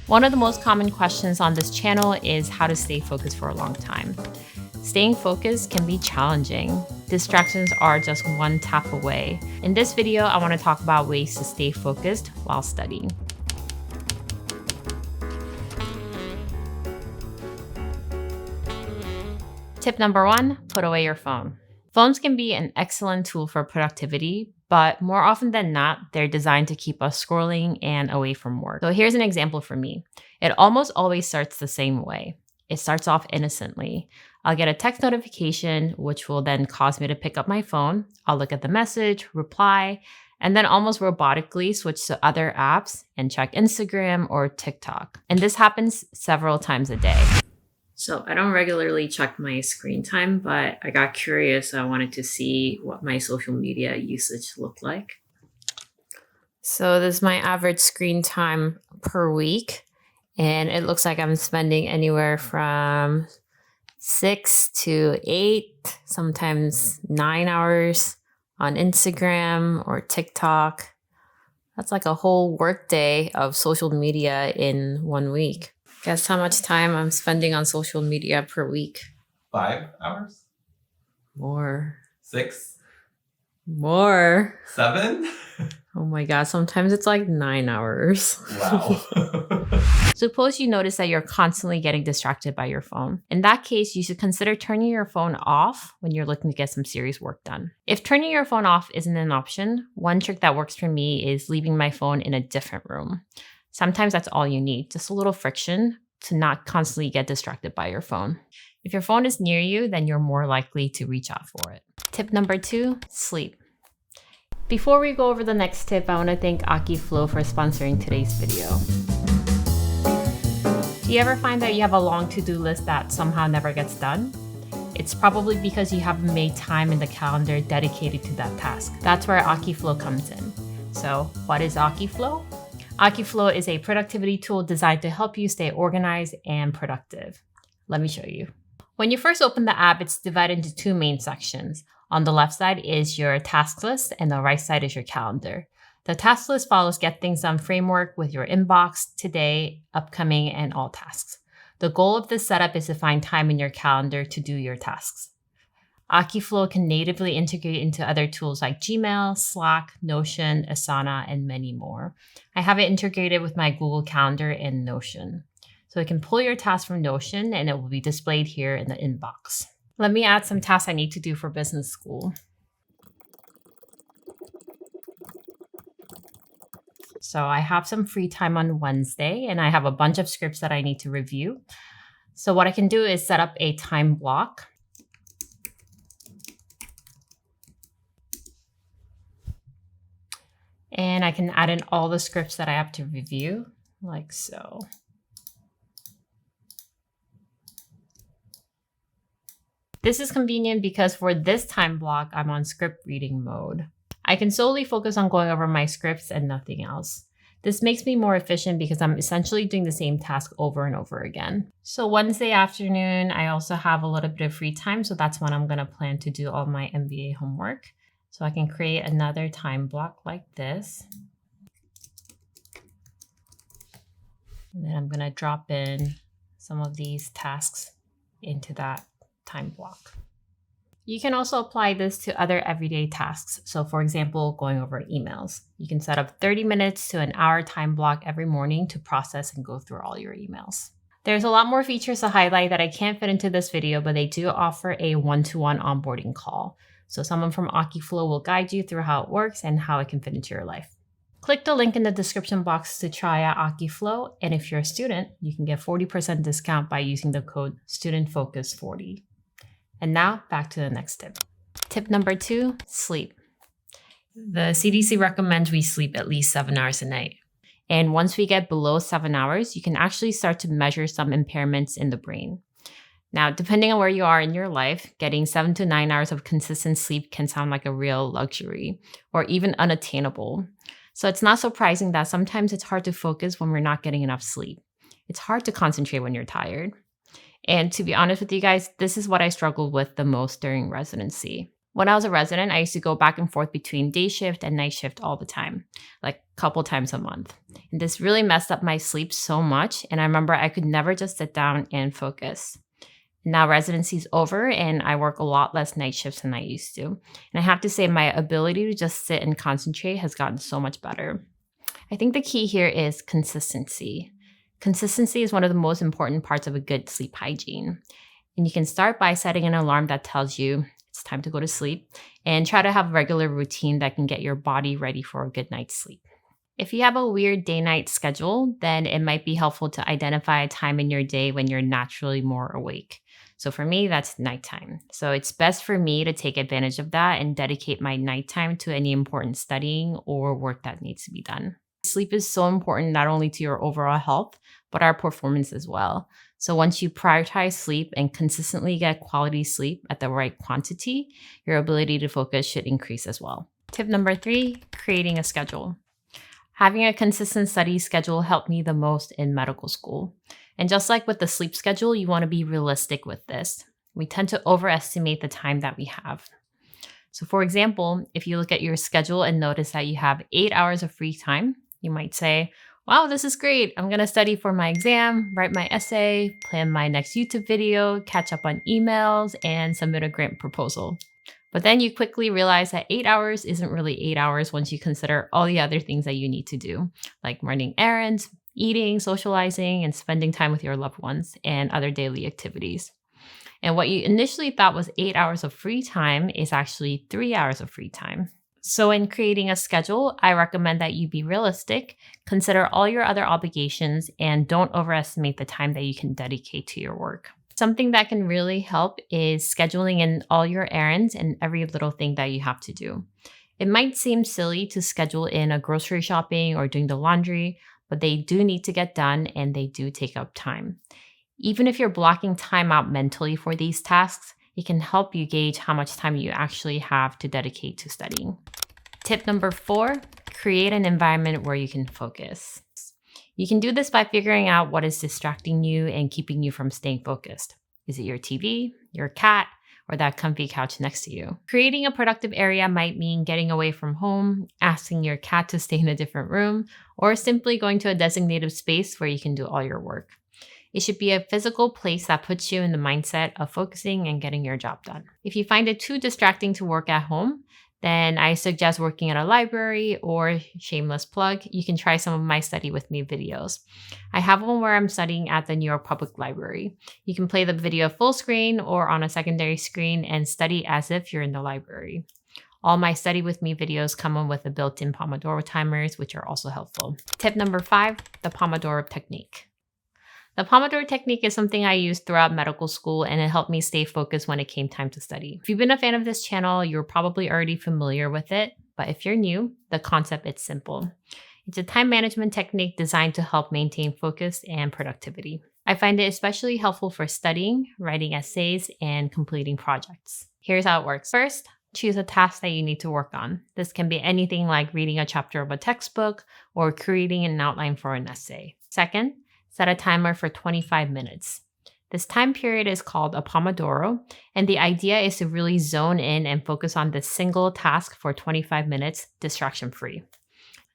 One of the most common questions on this channel is how to stay focused for a long time. Staying focused can be challenging. Distractions are just one tap away. In this video, I want to talk about ways to stay focused while studying. Tip number 1, put away your phone. Phones can be an excellent tool for productivity, but more often than not, they're designed to keep us scrolling and away from work. So here's an example for me. It almost always starts the same way. It starts off innocently. I'll get a text notification, which will then cause me to pick up my phone. I'll look at the message, reply, and then almost robotically switch to other apps and check Instagram or TikTok. And this happens several times a day. So I don't regularly check my screen time, but I got curious. I wanted to see what my social media usage looked like. So this is my average screen time per week. And it looks like I'm spending anywhere from 6 to 8, sometimes 9 hours on Instagram or TikTok. That's like a whole work day of social media in 1 week. Guess how much time I'm spending on social media per week? 5 hours? More. 6? More. 7? Oh my God, sometimes it's like 9 hours. Wow. Suppose you notice that you're constantly getting distracted by your phone. In that case, you should consider turning your phone off when you're looking to get some serious work done. If turning your phone off isn't an option, one trick that works for me is leaving my phone in a different room. Sometimes that's all you need, just a little friction to not constantly get distracted by your phone. If your phone is near you, then you're more likely to reach out for it. Tip number 2, sleep. Before we go over the next tip, I want to thank AkiFlow for sponsoring today's video. Do you ever find that you have a long to-do list that somehow never gets done? It's probably because you haven't made time in the calendar dedicated to that task. That's where AkiFlow comes in. So what is AkiFlow? AkiFlow is a productivity tool designed to help you stay organized and productive. Let me show you. When you first open the app, it's divided into 2 main sections. On the left side is your task list and the right side is your calendar. The task list follows Get Things Done framework with your inbox, today, upcoming, and all tasks. The goal of this setup is to find time in your calendar to do your tasks. AkiFlow can natively integrate into other tools like Gmail, Slack, Notion, Asana, and many more. I have it integrated with my Google Calendar and Notion. So you can pull your tasks from Notion and it will be displayed here in the inbox. Let me add some tasks I need to do for business school. So I have some free time on Wednesday and I have a bunch of scripts that I need to review. So what I can do is set up a time block. And I can add in all the scripts that I have to review, like so. This is convenient because for this time block, I'm on script reading mode. I can solely focus on going over my scripts and nothing else. This makes me more efficient because I'm essentially doing the same task over and over again. So Wednesday afternoon, I also have a little bit of free time, so that's when I'm gonna plan to do all my MBA homework. So I can create another time block like this. And then I'm gonna drop in some of these tasks into that time block. You can also apply this to other everyday tasks. So for example, going over emails. You can set up 30 minutes to an hour time block every morning to process and go through all your emails. There's a lot more features to highlight that I can't fit into this video, but they do offer a one-to-one onboarding call. So someone from AkiFlow will guide you through how it works and how it can fit into your life. Click the link in the description box to try out AkiFlow. And if you're a student, you can get 40% discount by using the code StudentFocus40. And now back to the next tip. Tip number 2, sleep. The CDC recommends we sleep at least 7 hours a night. And once we get below 7 hours, you can actually start to measure some impairments in the brain. Now, depending on where you are in your life, getting 7 to 9 hours of consistent sleep can sound like a real luxury or even unattainable. So it's not surprising that sometimes it's hard to focus when we're not getting enough sleep. It's hard to concentrate when you're tired. And to be honest with you guys, this is what I struggled with the most during residency. When I was a resident, I used to go back and forth between day shift and night shift all the time, like a couple times a month. And this really messed up my sleep so much. And I remember I could never just sit down and focus. Now residency's over and I work a lot less night shifts than I used to. And I have to say my ability to just sit and concentrate has gotten so much better. I think the key here is consistency. Consistency is one of the most important parts of a good sleep hygiene. And you can start by setting an alarm that tells you it's time to go to sleep, and try to have a regular routine that can get your body ready for a good night's sleep. If you have a weird day-night schedule, then it might be helpful to identify a time in your day when you're naturally more awake. So for me, that's nighttime. So it's best for me to take advantage of that and dedicate my nighttime to any important studying or work that needs to be done. Sleep is so important not only to your overall health, but our performance as well. So once you prioritize sleep and consistently get quality sleep at the right quantity, your ability to focus should increase as well. Tip number 3, creating a schedule. Having a consistent study schedule helped me the most in medical school. And just like with the sleep schedule, you want to be realistic with this. We tend to overestimate the time that we have. So for example, if you look at your schedule and notice that you have 8 hours of free time, you might say, wow, this is great. I'm going to study for my exam, write my essay, plan my next YouTube video, catch up on emails, and submit a grant proposal. But then you quickly realize that 8 hours isn't really 8 hours once you consider all the other things that you need to do, like running errands, eating, socializing, and spending time with your loved ones, and other daily activities. And what you initially thought was 8 hours of free time is actually 3 hours of free time. So in creating a schedule, I recommend that you be realistic, consider all your other obligations, and don't overestimate the time that you can dedicate to your work. Something that can really help is scheduling in all your errands and every little thing that you have to do. It might seem silly to schedule in a grocery shopping or doing the laundry, but they do need to get done and they do take up time. Even if you're blocking time out mentally for these tasks, it can help you gauge how much time you actually have to dedicate to studying. Tip number 4, create an environment where you can focus. You can do this by figuring out what is distracting you and keeping you from staying focused. Is it your TV, your cat, or that comfy couch next to you? Creating a productive area might mean getting away from home, asking your cat to stay in a different room, or simply going to a designated space where you can do all your work. It should be a physical place that puts you in the mindset of focusing and getting your job done. If you find it too distracting to work at home, then I suggest working at a library, or shameless plug, you can try some of my study with me videos. I have one where I'm studying at the New York Public Library. You can play the video full screen or on a secondary screen and study as if you're in the library. All my study with me videos come in with the built-in Pomodoro timers, which are also helpful. Tip number 5, the Pomodoro Technique. The Pomodoro Technique is something I used throughout medical school, and it helped me stay focused when it came time to study. If you've been a fan of this channel, you're probably already familiar with it, but if you're new, the concept is simple. It's a time management technique designed to help maintain focus and productivity. I find it especially helpful for studying, writing essays, and completing projects. Here's how it works. First, choose a task that you need to work on. This can be anything like reading a chapter of a textbook or creating an outline for an essay. Second, set a timer for 25 minutes. This time period is called a Pomodoro, and the idea is to really zone in and focus on this single task for 25 minutes, distraction-free.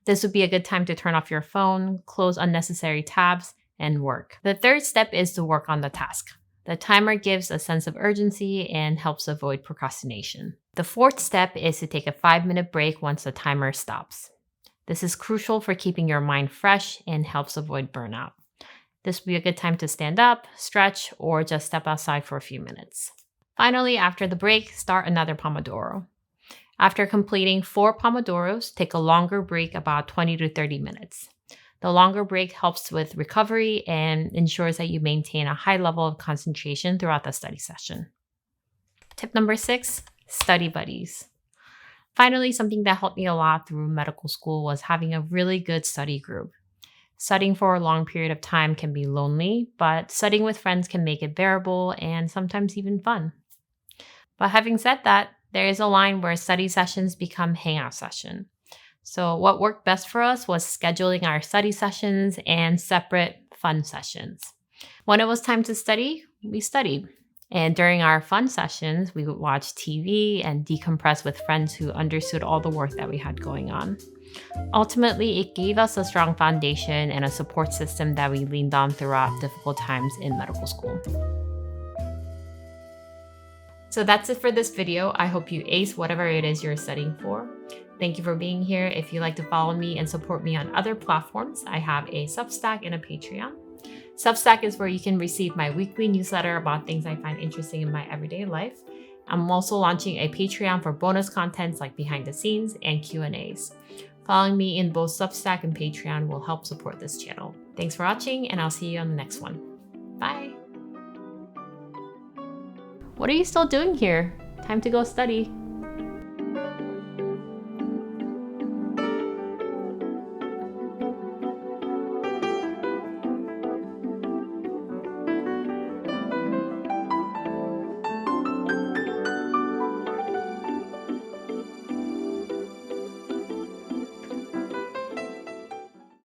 This would be a good time to turn off your phone, close unnecessary tabs, and work. The third step is to work on the task. The timer gives a sense of urgency and helps avoid procrastination. The fourth step is to take a 5-minute break once the timer stops. This is crucial for keeping your mind fresh and helps avoid burnout. This would be a good time to stand up, stretch, or just step outside for a few minutes. Finally, after the break, start another Pomodoro. After completing 4 Pomodoros, take a longer break, about 20 to 30 minutes. The longer break helps with recovery and ensures that you maintain a high level of concentration throughout the study session. Tip number 6, study buddies. Finally, something that helped me a lot through medical school was having a really good study group. Studying for a long period of time can be lonely, but studying with friends can make it bearable and sometimes even fun. But having said that, there is a line where study sessions become hangout session. So what worked best for us was scheduling our study sessions and separate fun sessions. When it was time to study, we studied. And during our fun sessions, we would watch TV and decompress with friends who understood all the work that we had going on. Ultimately, it gave us a strong foundation and a support system that we leaned on throughout difficult times in medical school. So that's it for this video. I hope you ace whatever it is you're studying for. Thank you for being here. If you'd like to follow me and support me on other platforms, I have a Substack and a Patreon. Substack is where you can receive my weekly newsletter about things I find interesting in my everyday life. I'm also launching a Patreon for bonus contents like behind the scenes and Q&As. Following me in both Substack and Patreon will help support this channel. Thanks for watching, and I'll see you on the next one. Bye! What are you still doing here? Time to go study.